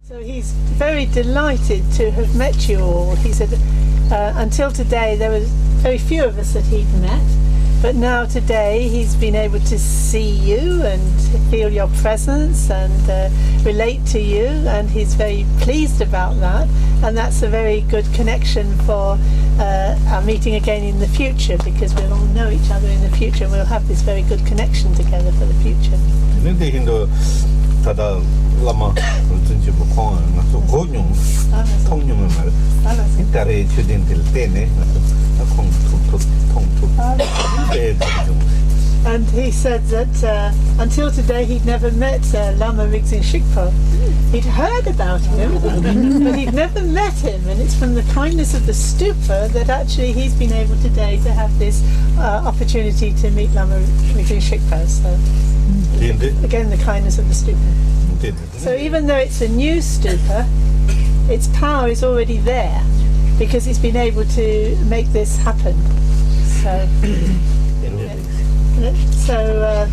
So he's very delighted to have met you all. He said until today there were very few of us that he'd met, but now today he's been able to see you and feel your presence and relate to you, and he's very pleased about that, and that's a very good connection for our meeting again in the future, because we'll all know each other in the future and we'll have this very good connection together for the future. 다다 라마 진짜 뭐 또 고뇽 통뇽을 말 인터넷 주된들 때네 And he said that until today he'd never met Lama Rigzin Shikpo. He'd heard about him, but he'd never met him, and it's from the kindness of the stupa that actually he's been able today to have this opportunity to meet Lama Rigzin Shikpo. So again, the kindness of the stupa. So even though it's a new stupa, its power is already there because it's been able to make this happen. So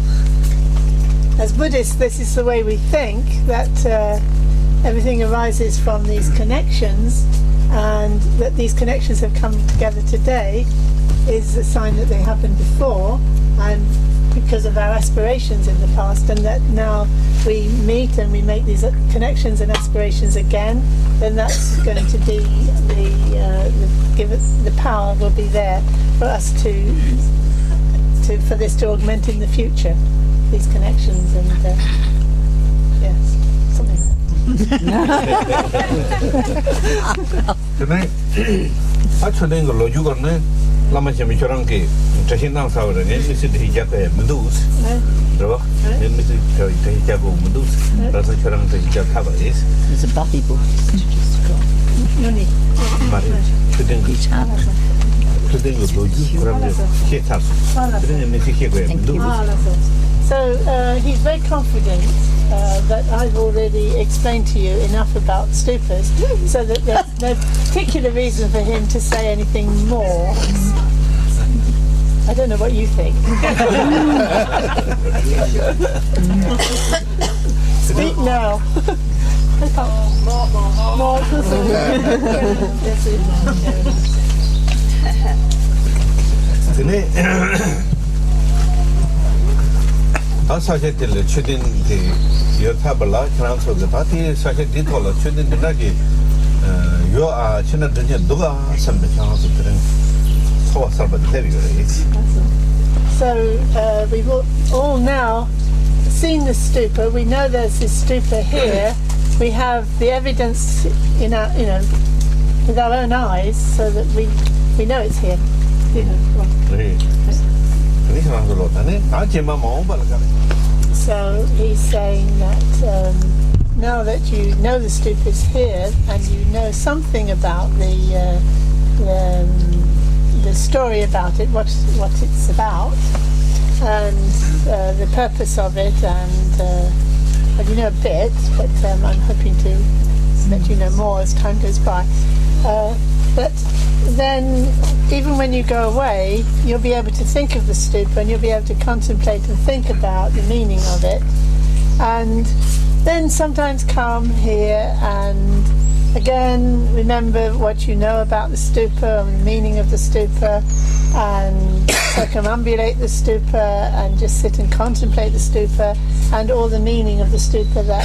as Buddhists, this is the way we think, that everything arises from these connections, and that these connections have come together today is a sign that they happened before, and because of our aspirations in the past, and that now we meet and we make these connections and aspirations again, then that's going to be the power will be there for us for this to augment in the future, these connections, and yes, something like that. Lama chami chorang ke chasindang sawra ne misi hijaka mendus ro ne misi hijaka mendus rasa chorang hijaka ba is There's a Buffy book. Noni mari chudeng chudeng loju kuram che tas chudeng misi hijaka mendus. So he's very confident that I've already explained to you enough about stupas, so that there's no particular reason for him to say anything more. I don't know what you think. Speak now. More. 사실 때 최근 그 여타발라 트랜스퍼 파티 사실 디톨 최근 되나기 요아 지난 전에 누가 선배창하서 들은 소화살바 대비를 So we've all now seen the stupa. We know there's this stupa here. We have the evidence in our, with our own eyes, so that we know it's here. So he's saying that now that you know the stupa is here and you know something about the story about it, what it's about, and the purpose of it, and you know a bit, but I'm hoping to let you know more as time goes by. But then, even when you go away, you'll be able to think of the stupa, and you'll be able to contemplate and think about the meaning of it, and then sometimes come here and again remember what you know about the stupa and the meaning of the stupa, and circumambulate the stupa and just sit and contemplate the stupa and all the meaning of the stupa that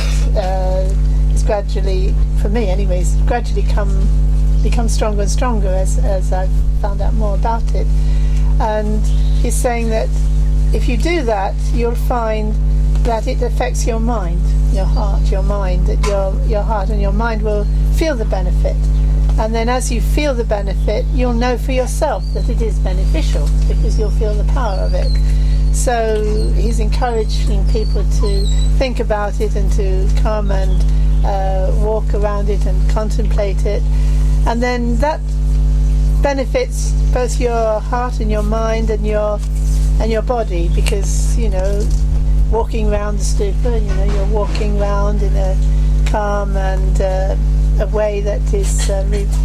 is gradually, for me anyways, gradually become stronger and stronger as I've found out more about it. And he's saying that if you do that, you'll find that it affects your mind, your heart, your mind, that your heart and your mind will feel the benefit. And then as you feel the benefit, you'll know for yourself that it is beneficial, because you'll feel the power of it. So he's encouraging people to think about it and to come and walk around it and contemplate it. And then that benefits both your heart and your mind and your body, because walking around the stupa, you're walking around in a calm and a way that is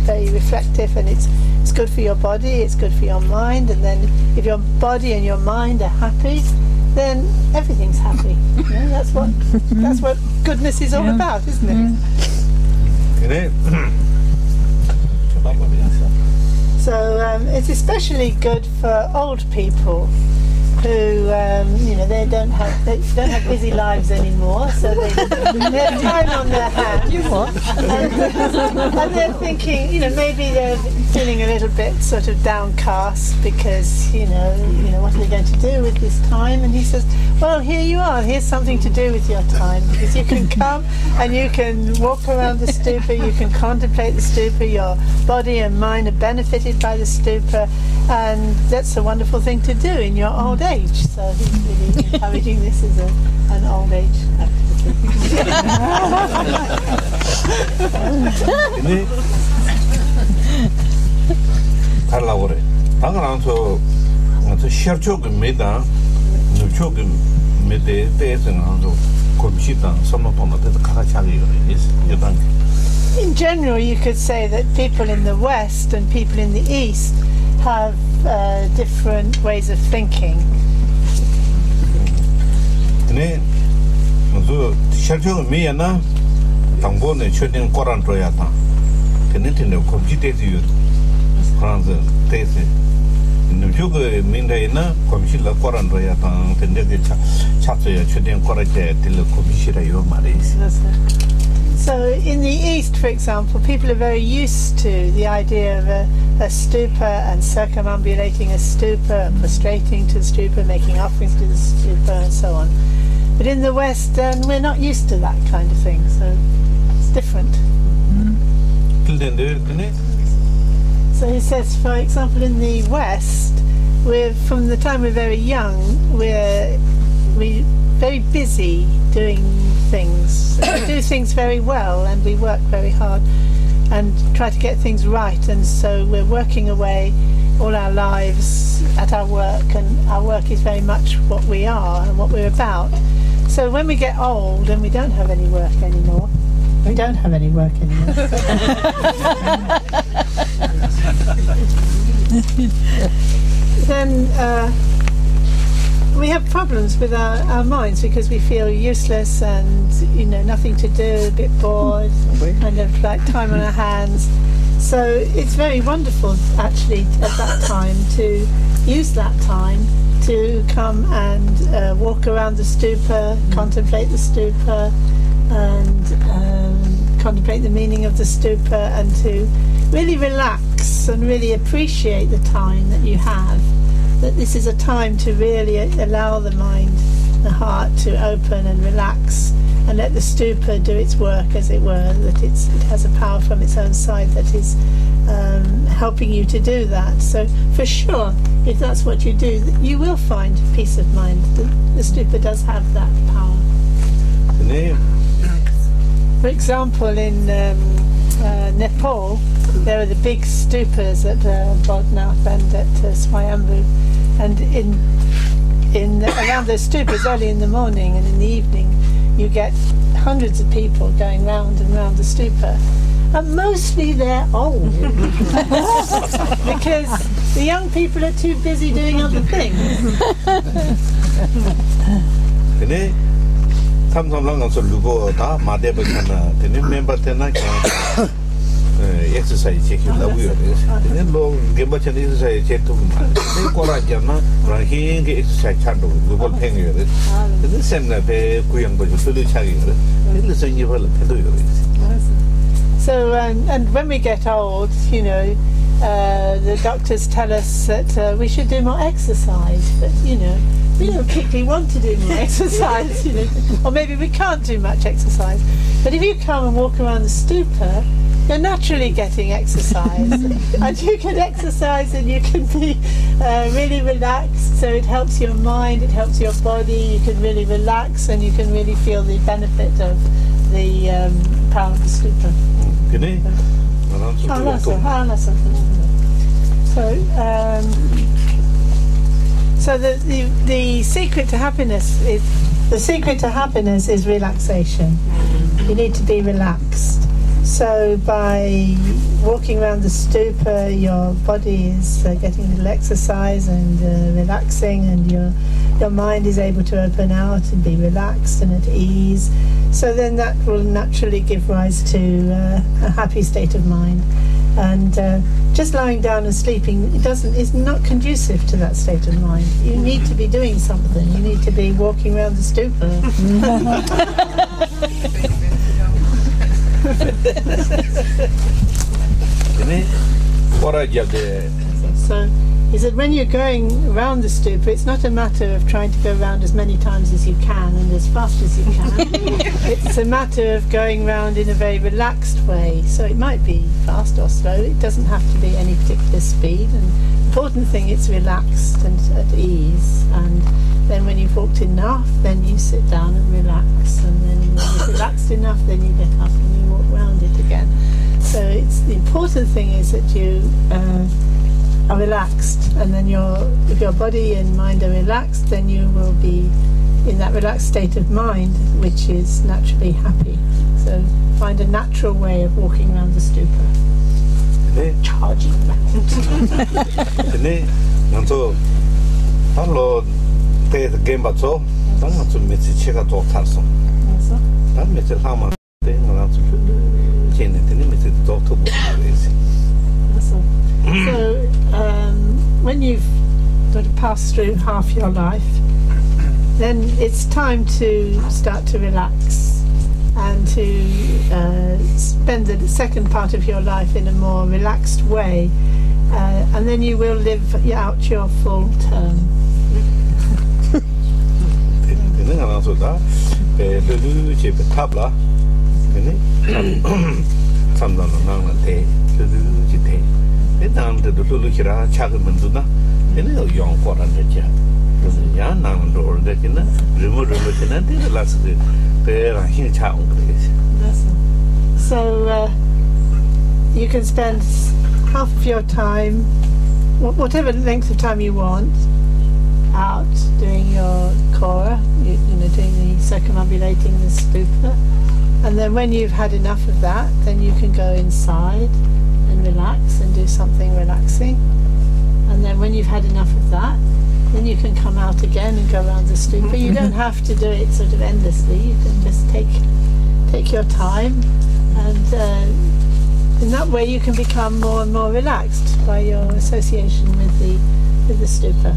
very reflective, and it's good for your body, it's good for your mind. And then if your body and your mind are happy, then everything's happy. That's what goodness is all about, isn't it? So it's especially good for old people who, they don't have busy lives anymore, so they have time on their hands. And they're thinking, maybe they're feeling a little bit sort of downcast because, what are they going to do with this time? And he says, well, here you are. Here's something to do with your time, because you can come and you can walk around the stupa, you can contemplate the stupa, your body and mind are benefited by the stupa, and that's a wonderful thing to do in your old age. So he's really encouraging this as an old age activity. In general, you could say that people in the West and people in the East have different ways of thinking. So in the East, for example, people are very used to the idea of a stupa and circumambulating a stupa, and prostrating to the stupa, making offerings to the stupa, and so on. But in the West, we're not used to that kind of thing, so it's different. So he says, for example, in the West, from the time we're very young, we're very busy doing things. We do things very well, and we work very hard and try to get things right, and so we're working away all our lives at our work, and our work is very much what we are and what we're about. So when we get old and we don't have any work anymore, then we have problems with our minds, because we feel useless and nothing to do, a bit bored, kind of like time on our hands. So it's very wonderful actually at that time to use that time to come and walk around the stupa, contemplate the stupa, and contemplate the meaning of the stupa, and to really relax and really appreciate the time that you have. That this is a time to really allow the mind, the heart to open and relax, and let the stupa do its work, as it were, that it has a power from its own side that is helping you to do that. So for sure, if that's what you do, you will find peace of mind. The stupa does have that power. For example, in Nepal, there are the big stupas at Bodhnath and at Swayambhu, and in around those stupas early in the morning and in the evening, you get hundreds of people going round and round the stupa, and mostly they're old because the young people are too busy doing other things. exercise check you love you then lo gemba chen exercise check to ne kora jana ranking exercise chando we will pay you this same na pe kuyang ba so lu chagi this listen you will pay you. So and when we get old, the doctors tell us that we should do more exercise, but we don't particularly want to do more exercise, or maybe we can't do much exercise. But if you come and walk around the stupa, you're naturally getting exercise, and you can exercise and you can be really relaxed, so it helps your mind, it helps your body, you can really relax and you can really feel the benefit of the power of the stupa. So the secret to happiness is relaxation. You need to be relaxed. So by walking around the stupa, your body is getting a little exercise and relaxing, and you're your mind is able to open out and be relaxed and at ease. So then that will naturally give rise to a happy state of mind. And just lying down and sleeping is not conducive to that state of mind. You need to be doing something. You need to be walking around the stupa. So he said when you're going around the stupa, it's not a matter of trying to go around as many times as you can and as fast as you can. It's a matter of going around in a very relaxed way. So it might be fast or slow. It doesn't have to be any particular speed. And the important thing, it's relaxed and at ease. And then when you've walked enough, then you sit down and relax. And then when you've relaxed enough, then you get up and you walk around it again. So the important thing is that you are relaxed, and then if your body and mind are relaxed, then you will be in that relaxed state of mind, which is naturally happy. So find a natural way of walking around the stupa. Charging around. So when you've sort of passed through half your life, then it's time to start to relax and to spend the second part of your life in a more relaxed way, and then you will live out your full term. So you can spend half of your time, whatever length of time you want, out doing your kora, doing the circumambulating the stupa, and then when you've had enough of that, then you can go inside and relax and do something relaxing. And then when you've had enough of that, then you can come out again and go around the stupa. You don't have to do it sort of endlessly. You can just take your time, and in that way you can become more and more relaxed by your association with the stupa.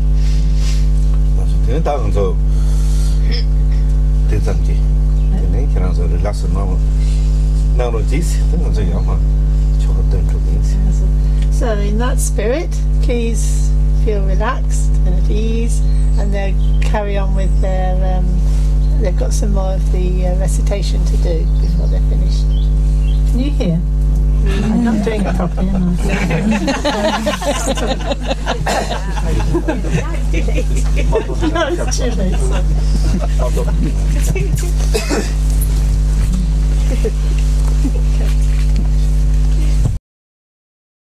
So in that spirit, please feel relaxed and at ease, and they'll carry on with their they've got some more of the recitation to do before they're finished. Can you hear? I'm not doing it properly, am I? No, it's too late.